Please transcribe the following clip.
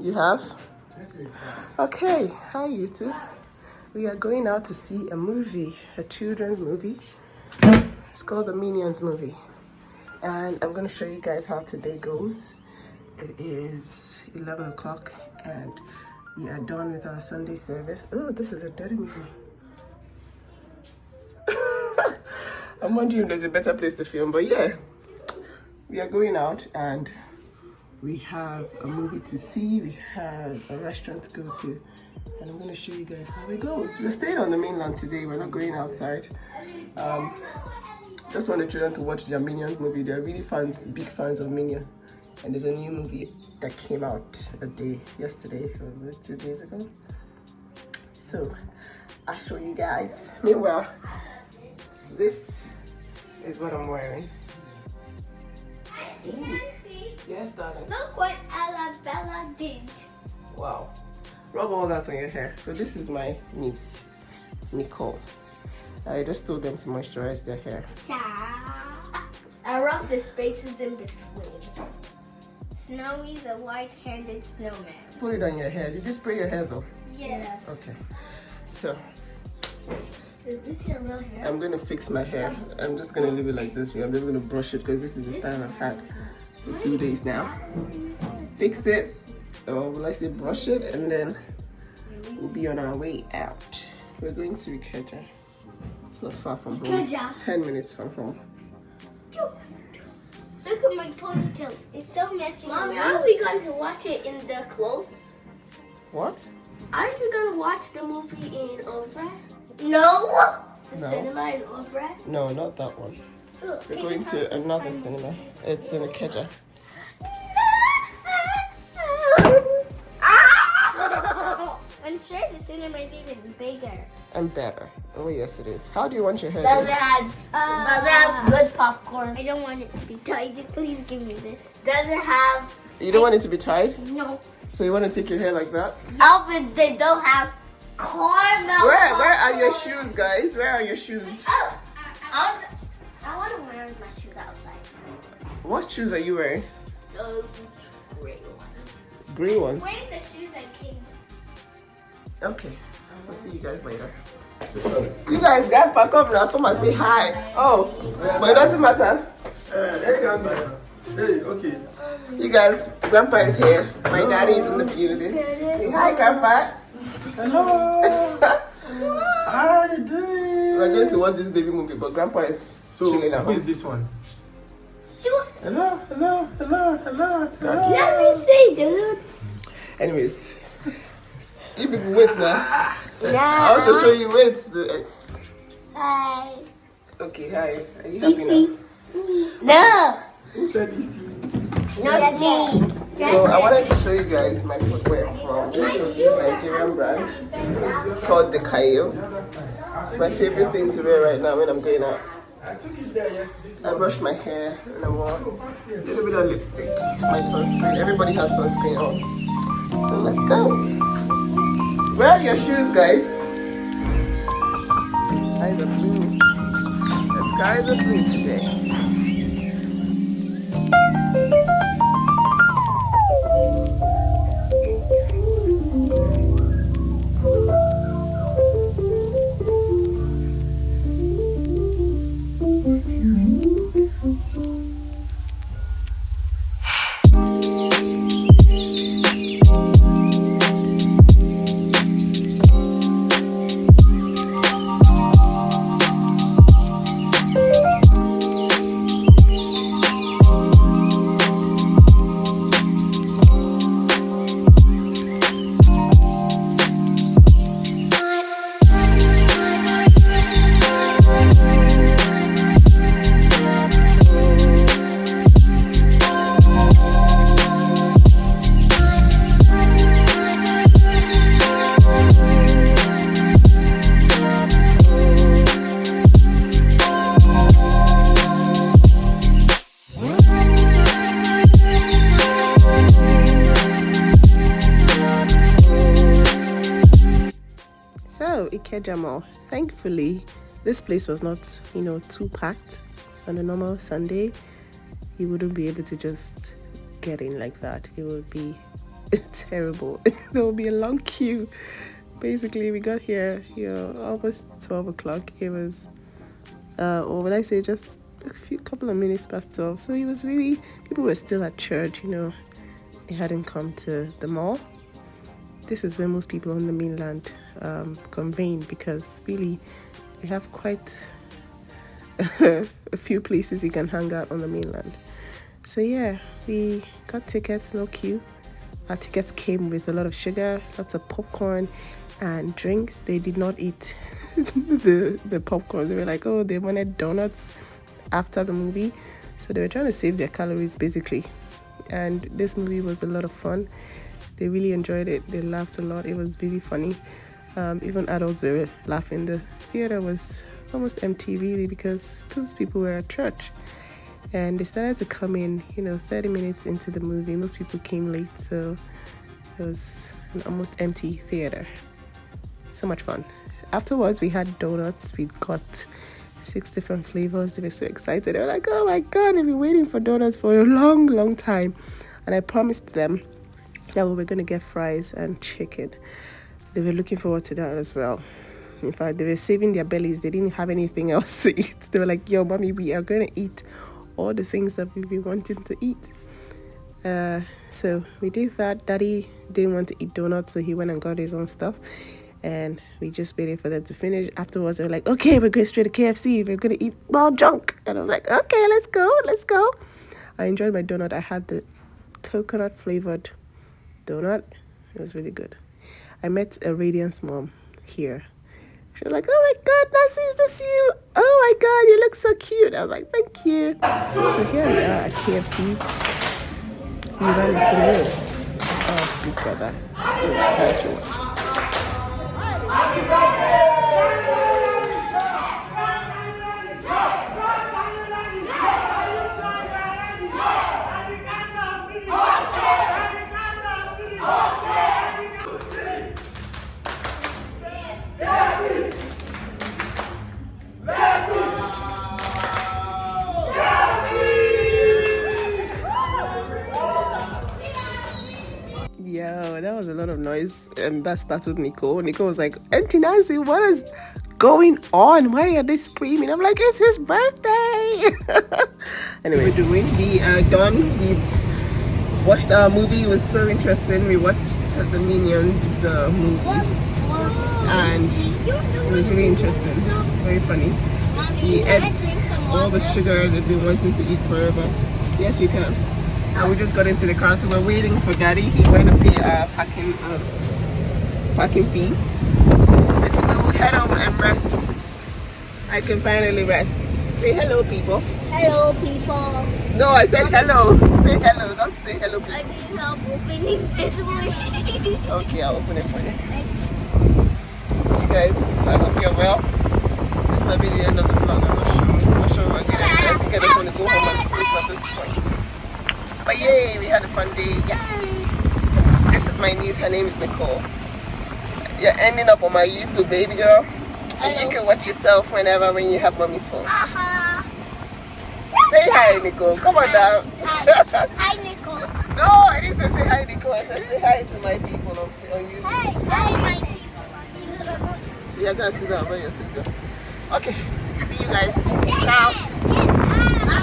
You have? Okay, hi YouTube. We are going out to see a movie, a children's movie. It's called the Minions movie. And I'm going to show you guys how today goes. It is 11 o'clock and we are done with our Sunday service. Oh, this is a dirty movie. I'm wondering if there's a better place to film, but yeah. We are going out and we have a movie to see, we have a restaurant to go to, and I'm going to show you guys how it goes. We're staying on the mainland today, we're not going outside. Just want the children to watch their Minions movie. They're really big fans of Minions. And there's a new movie that came out yesterday, or was it 2 days ago? So, I'll show you guys. Meanwhile, this is what I'm wearing. Can I see? Yes, darling. Look what Bella did. Wow. Rub all that on your hair. So this is my niece, Nicole. I just told them to moisturize their hair. Yeah. I rub the spaces in between. Snowy the white-handed snowman. Put it on your hair. Did you spray your hair though? Yes. Okay. So Is this your real hair? I'm gonna fix my hair. I'm just gonna leave it like this. I'm just gonna brush it because this is the style I've had for 2 days now. Fix it, or will I say brush it, and then we'll be on our way out. We're going to Ikeja. It's not far from home. It's 10 minutes from home. Look at my ponytail. It's so messy. Mommy, aren't we going to watch it in the close? What? Aren't we going to watch the movie in Ovra? No. The No. cinema in Ovra? No, not that one. Look, We're going to another cinema. It's in Ikeja. I'm sure the cinema is even bigger. And better. Oh yes, it is. How do you want your hair? Does done? it have good popcorn? I don't want it to be tied. Please give me this. Does it have You don't want it to be tied? No. So you want to take your hair like that? outfits they don't have caramel? Where are your shoes, guys? Where are your shoes? Oh, I want to wear my shoes outside. What shoes are you wearing? Those gray ones. Grey ones. Wearing the shoes I came. Okay. So see you guys later. So you guys got back up now. Come and say hi. Oh, but it doesn't matter. Hey, okay. You guys, Grandpa is here. My daddy is in the building. Say hi, Grandpa. Hello. How are you doing? We're going to watch this baby movie, but Grandpa is So, chilling at who is home. this one? Hello. Let me see, dude. Anyways, you people wait now. Yeah. I want to show you wait. Hi. Okay, hi. Are you happy now? No. Who said easy? Not me. So I wanted to show you guys my footwear from this Nigerian brand. It's called the Kaale. It's my favorite thing to wear right now when I'm going out. I took it there yesterday. I brushed my hair and I wore a little bit of lipstick, my sunscreen. Everybody has sunscreen on. So let's go. Where are your shoes, guys? Skies are blue. The skies are blue today. Ikeja Mall. Thankfully, this place was not, too packed. On a normal Sunday, you wouldn't be able to just get in like that. It would be terrible. There will be a long queue. Basically, we got here, almost 12 o'clock. It was, or would I say just a couple of minutes past 12. So it was really, people were still at church, They hadn't come to the mall. This is where most people on the mainland convene, because really we have quite a few places you can hang out on the mainland. So yeah, we got tickets, no queue. Our tickets came with a lot of sugar, lots of popcorn and drinks. They did not eat the popcorn. They were like, oh, they wanted donuts after the movie. So they were trying to save their calories basically. And this movie was a lot of fun. They really enjoyed it. They laughed a lot. It was really funny. Even adults were laughing. The theater was almost empty really, because most people were at church. And they started to come in, 30 minutes into the movie. Most people came late, so it was an almost empty theater. So much fun. Afterwards, we had donuts. We got 6 different flavors. They were so excited. They were like, oh my God, they've been waiting for donuts for a long, long time. And I promised them that we were going to get fries and chicken. They were looking forward to that as well. In fact, they were saving their bellies. They didn't have anything else to eat. They were like, yo, mommy, we are going to eat all the things that we've been wanting to eat. So we did that. Daddy didn't want to eat donuts, so he went and got his own stuff. And we just waited for them to finish. Afterwards, they were like, okay, we're going straight to KFC. We're going to eat more junk. And I was like, okay, let's go. I enjoyed my donut. I had the coconut flavored donut. It was really good. I met a Radiance mom here. She was like, oh my God, Nancy, is this you? Oh my God, you look so cute. I was like, thank you. So here we are at KFC. We ran into me. Oh, Big Brother. So I had to watch. Yo, that was a lot of noise, and that startled Nicole. Nicole was like, Auntie Nancy, what is going on? Why are they screaming? I'm like, it's his birthday. Anyway, we are done. We've watched our movie. It was so interesting. We watched the Minions movie, and it was really interesting, very funny. We ate all the sugar that we've been wanting to eat forever. Yes, you can. And we just got into the car, so we're waiting for Daddy. He went to pay our parking fees. And we will head home and rest. I can finally rest. Say hello, people. Hello, people. No, I said hello. Say hello. Don't say hello, people. I need help opening this way. Okay, I'll open it for you. You guys, I hope you're well. This might be the end of the vlog. I'm not sure we're good. I think I just want to go home and sleep at this point. But yay, we had a fun day. Yay! This is my niece. Her name is Nicole. You're ending up on my YouTube, baby girl. And you can watch yourself when you have mommy's phone. Say hi, Nicole. Come on now. Hi, Nicole. No, I didn't say hi, Nicole. I said say hi to my people on YouTube. Hi, my people. You're going to sit down by your seatbelt. Okay. See you guys. Ciao.